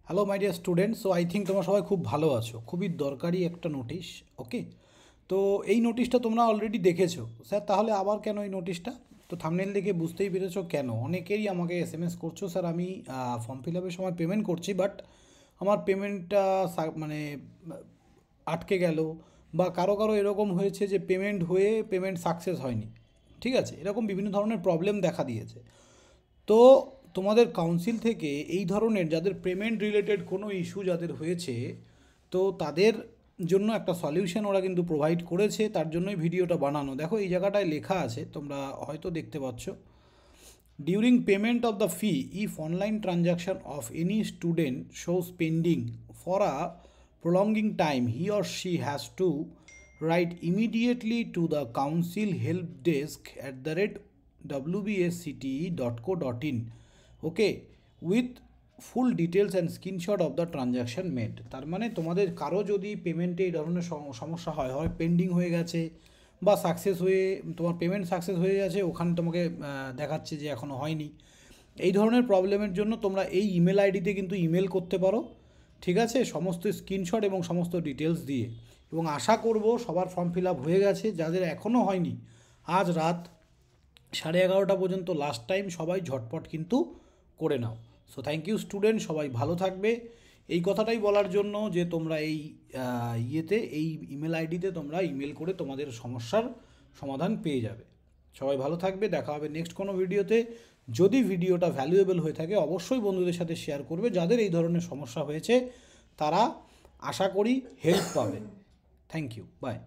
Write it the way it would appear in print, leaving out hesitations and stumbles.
Hello my dear student, so I think তোমরা সবাই খুব ভালো আছো। খুবই দরকারি একটা নোটিশ। ওকে, তো এই নোটিশটা তোমরা অলরেডি দেখেছো স্যার, তাহলে আবার কেন এই নোটিশটা? তো থাম্বনেল দেখে বুঝতেই পেরেছো কেন। অনেকেই আমাকে এসএমএস করছো, স্যার আমি ফর্ম ফিল আপের সময় পেমেন্ট করছি, বাট আমার পেমেন্টটা মানে আটকে গেল, বা কারো কারো এরকম হয়েছে যে পেমেন্ট হয়ে পেমেন্ট সাকসেস হয়নি। ঠিক আছে, এরকম বিভিন্ন ধরনের প্রবলেম দেখা দিয়েছে। তো তোমাদের কাউন্সিল থেকে এই ধরনের যাদের পেমেন্ট রিলেটেড কোনো ইস্যু যাদের হয়েছে, তো তাদের জন্য একটা সলিউশন ওরা কিন্তু প্রোভাইড করেছে। তার জন্যই ভিডিওটা বানানো। দেখো এই জায়গাটায় লেখা আছে, তোমরা হয়তো দেখতে পাচ্ছ, during payment of the fee if online transaction of any student shows pending for a prolonging time, he or she has to write immediately to the council help desk at the rate wbscte.co.in, okay, with full details and screenshot of the transaction made. তার মানে তোমাদের কারো যদি পেমেন্টে এই ধরনের সমস্যা হয়, হয় পেন্ডিং হয়ে গেছে বা সাকসেস হয়ে তোমার পেমেন্ট সাকসেস হয়ে গেছে, ওখানে তোমাকে দেখাচ্ছে যে এখনও হয়নি, এই ধরনের প্রবলেমের জন্য তোমরা এই ইমেল আইডিতে কিন্তু ইমেল করতে পারো। ঠিক আছে, সমস্ত স্ক্রিনশট এবং সমস্ত ডিটেলস দিয়ে। এবং আশা করব সবার ফর্ম ফিল আপ হয়ে গেছে। যাদের এখনও হয়নি, আজ রাত 11:30 পর্যন্ত লাস্ট টাইম, সবাই ঝটপট কিন্তু করে নাও। সো থ্যাংক ইউ স্টুডেন্ট, সবাই ভালো থাকবে। এই কথাটাই বলার জন্য যে তোমরা এই এই ইমেল আইডিতে তোমরা ইমেল করে তোমাদের সমস্যার সমাধান পেয়ে যাবে। সবাই ভালো থাকবে, দেখা হবে নেক্সট কোনো ভিডিওতে। যদি ভিডিওটা ভ্যালুয়েবল হয়ে থাকে অবশ্যই বন্ধুদের সাথে শেয়ার করবে। যাদের এই ধরনের সমস্যা হয়েছে তারা আশা করি হেল্প পাবে। Thank you, by.